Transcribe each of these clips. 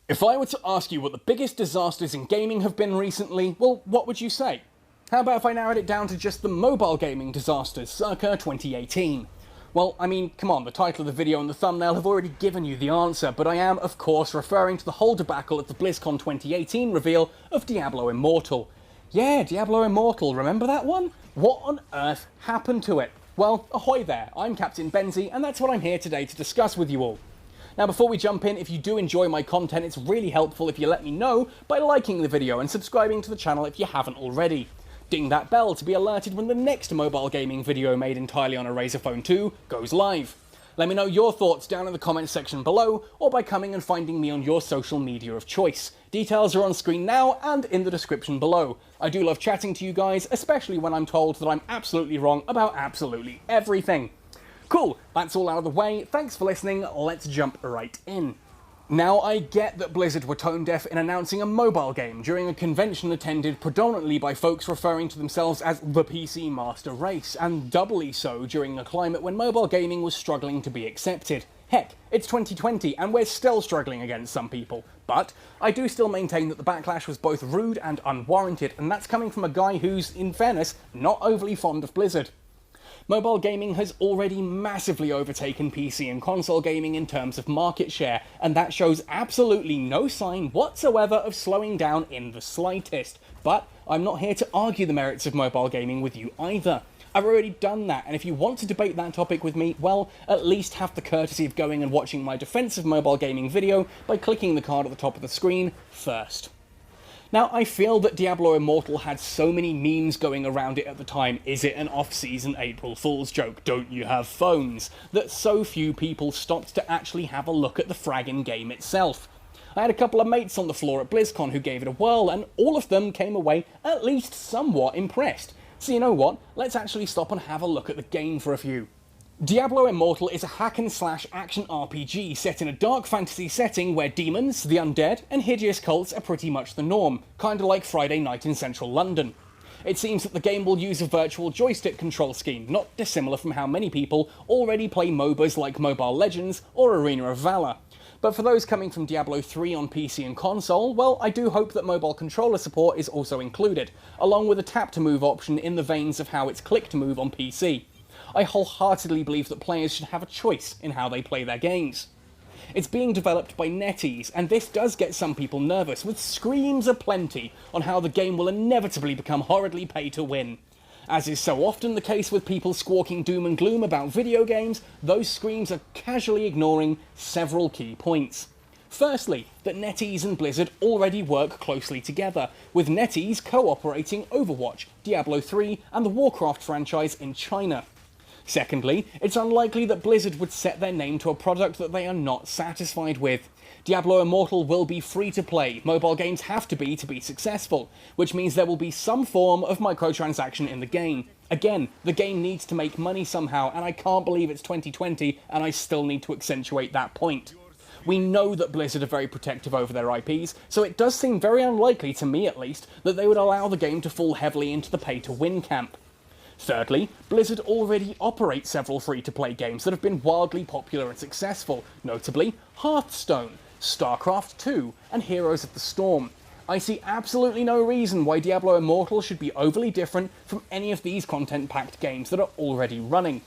If I were to ask you what the biggest disasters in gaming have been recently, well, what would you say? How about if I narrowed it down to just the mobile gaming disasters circa 2018? Well, I mean, come on, the title of the video and the thumbnail have already given you the answer, but I am, of course, referring to the whole debacle at the Blizzcon 2018 reveal of Diablo Immortal. Yeah, Diablo Immortal, remember that one? What on earth happened to it? Well, ahoy there, I'm Captain Benzie, and that's what I'm here today to discuss with you all. Now, before we jump in, if you do enjoy my content, it's really helpful if you let me know by liking the video and subscribing to the channel if you haven't already. Ding that bell to be alerted when the next mobile gaming video made entirely on a Razer Phone 2 goes live. Let me know your thoughts down in the comments section below, or by coming and finding me on your social media of choice. Details are on screen now and in the description below. I do love chatting to you guys, especially when I'm told that I'm absolutely wrong about absolutely everything. Cool, that's all out of the way, thanks for listening, let's jump right in. Now, I get that Blizzard were tone deaf in announcing a mobile game during a convention attended predominantly by folks referring to themselves as the PC master race, and doubly so during a climate when mobile gaming was struggling to be accepted. Heck, it's 2020 and we're still struggling against some people. But I do still maintain that the backlash was both rude and unwarranted, and that's coming from a guy who's, in fairness, not overly fond of Blizzard. Mobile gaming has already massively overtaken PC and console gaming in terms of market share, and that shows absolutely no sign whatsoever of slowing down in the slightest. But I'm not here to argue the merits of mobile gaming with you either. I've already done that, and if you want to debate that topic with me, well, at least have the courtesy of going and watching my defense of mobile gaming video by clicking the card at the top of the screen first. Now, I feel that Diablo Immortal had so many memes going around it at the time, is it an off-season April Fool's joke, don't you have phones, that so few people stopped to actually have a look at the fragging game itself. I had a couple of mates on the floor at Blizzcon who gave it a whirl, and all of them came away at least somewhat impressed. So you know what, let's actually stop and have a look at the game for a few. Diablo Immortal is a hack-and-slash action RPG set in a dark fantasy setting where demons, the undead, and hideous cults are pretty much the norm, kinda like Friday night in central London. It seems that the game will use a virtual joystick control scheme, not dissimilar from how many people already play MOBAs like Mobile Legends or Arena of Valor. But for those coming from Diablo 3 on PC and console, well, I do hope that mobile controller support is also included, along with a tap-to-move option in the veins of how it's click-to-move on PC. I wholeheartedly believe that players should have a choice in how they play their games. It's being developed by NetEase, and this does get some people nervous, with screams aplenty on how the game will inevitably become horridly pay-to-win. As is so often the case with people squawking doom and gloom about video games, those screams are casually ignoring several key points. Firstly, that NetEase and Blizzard already work closely together, with NetEase co-operating Overwatch, Diablo 3, and the Warcraft franchise in China. Secondly, it's unlikely that Blizzard would set their name to a product that they are not satisfied with. Diablo Immortal will be free to play, mobile games have to be successful, which means there will be some form of microtransaction in the game. Again, the game needs to make money somehow, and I can't believe it's 2020 and I still need to accentuate that point. We know that Blizzard are very protective over their IPs, so it does seem very unlikely, to me at least, that they would allow the game to fall heavily into the pay-to-win camp. Thirdly, Blizzard already operates several free-to-play games that have been wildly popular and successful, notably Hearthstone, StarCraft 2, and Heroes of the Storm. I see absolutely no reason why Diablo Immortal should be overly different from any of these content-packed games that are already running.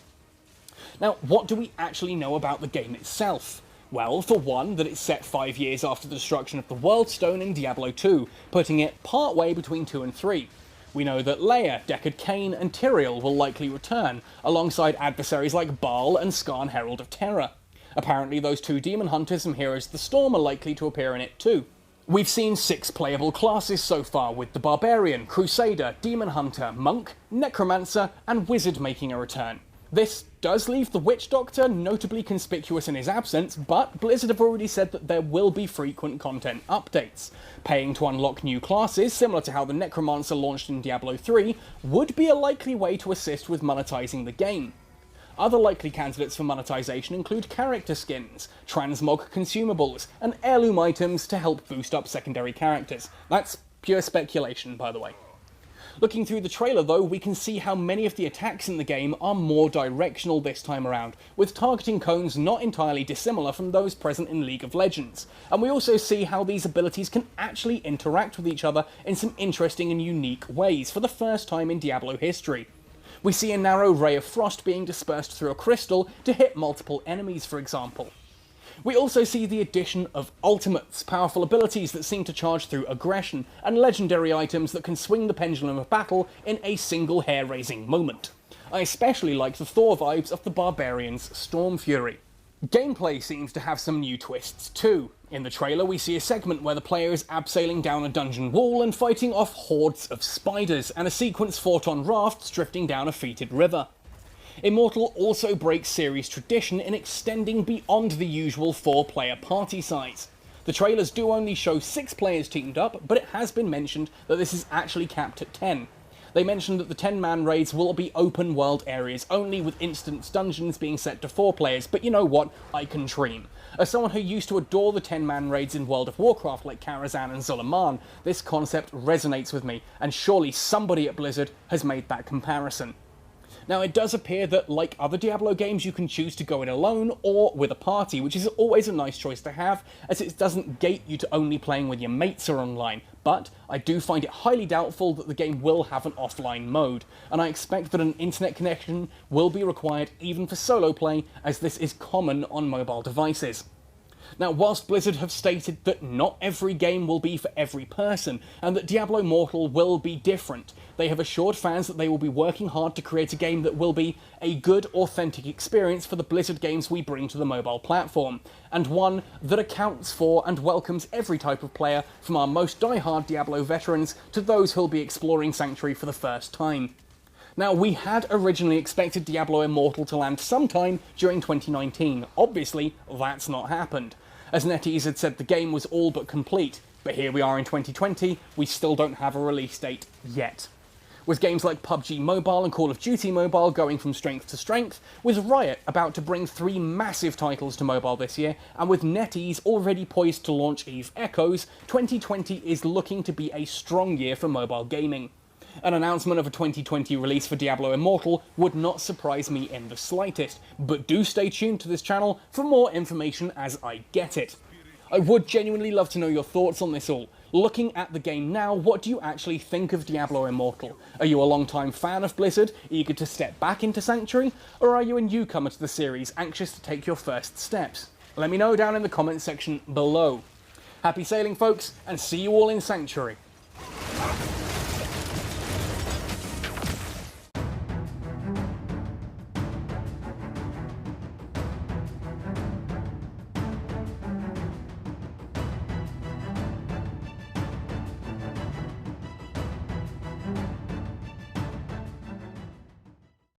Now, what do we actually know about the game itself? Well, for one, that it's set 5 years after the destruction of the WORLDSTONE in Diablo 2, putting it partway between 2 and 3. We know that Leia, Deckard Cain, and Tyrael will likely return, alongside adversaries like Baal and Skarn Herald of Terror. Apparently those two demon hunters from Heroes of the Storm are likely to appear in it too. We've seen 6 playable classes so far, with the Barbarian, Crusader, Demon Hunter, Monk, Necromancer, and Wizard making a return. This does leave the Witch Doctor notably conspicuous in his absence, but Blizzard have already said that there will be frequent content updates. Paying to unlock new classes, similar to how the Necromancer launched in Diablo 3, would be a likely way to assist with monetizing the game. Other likely candidates for monetization include character skins, transmog consumables, and heirloom items to help boost up secondary characters. That's pure speculation, by the way. Looking through the trailer though, we can see how many of the attacks in the game are more directional this time around, with targeting cones not entirely dissimilar from those present in League of Legends. And we also see how these abilities can actually interact with each other in some interesting and unique ways for the first time in Diablo history. We see a narrow ray of frost being dispersed through a crystal to hit multiple enemies, for example. We also see the addition of ultimates, powerful abilities that seem to charge through aggression, and legendary items that can swing the pendulum of battle in a single hair-raising moment. I especially like the Thor vibes of the Barbarian's Storm Fury. Gameplay seems to have some new twists too. In the trailer we see a segment where the player is abseiling down a dungeon wall and fighting off hordes of spiders, and a sequence fought on rafts drifting down a fetid river. Immortal also breaks series tradition in extending beyond the usual 4-player party size. The trailers do only show 6 players teamed up, but it has been mentioned that this is actually capped at 10. They mentioned that the 10-man raids will be open world areas only, with instance dungeons being set to 4 players, but you know what, I can dream. As someone who used to adore the 10-man raids in World of Warcraft like Karazhan and Zul'Aman, this concept resonates with me, and surely somebody at Blizzard has made that comparison. Now, it does appear that, like other Diablo games, you can choose to go in alone or with a party, which is always a nice choice to have, as it doesn't gate you to only playing with your mates or online. But I do find it highly doubtful that the game will have an offline mode, and I expect that an internet connection will be required even for solo play, as this is common on mobile devices. Now, whilst Blizzard have stated that not every game will be for every person, and that Diablo Immortal will be different, they have assured fans that they will be working hard to create a game that will be a good, authentic experience for the Blizzard games we bring to the mobile platform, and one that accounts for and welcomes every type of player, from our most die-hard Diablo veterans to those who'll be exploring Sanctuary for the first time. Now, we had originally expected Diablo Immortal to land sometime during 2019. Obviously, that's not happened. As NetEase had said, the game was all but complete, but here we are in 2020, we still don't have a release date yet. With games like PUBG Mobile and Call of Duty Mobile going from strength to strength, with Riot about to bring 3 massive titles to mobile this year, and with NetEase already poised to launch EVE Echoes, 2020 is looking to be a strong year for mobile gaming. An announcement of a 2020 release for Diablo Immortal would not surprise me in the slightest, but do stay tuned to this channel for more information as I get it. I would genuinely love to know your thoughts on this all. Looking at the game now, what do you actually think of Diablo Immortal? Are you a long-time fan of Blizzard, eager to step back into Sanctuary, or are you a newcomer to the series, anxious to take your first steps? Let me know down in the comments section below. Happy sailing, folks, and see you all in Sanctuary.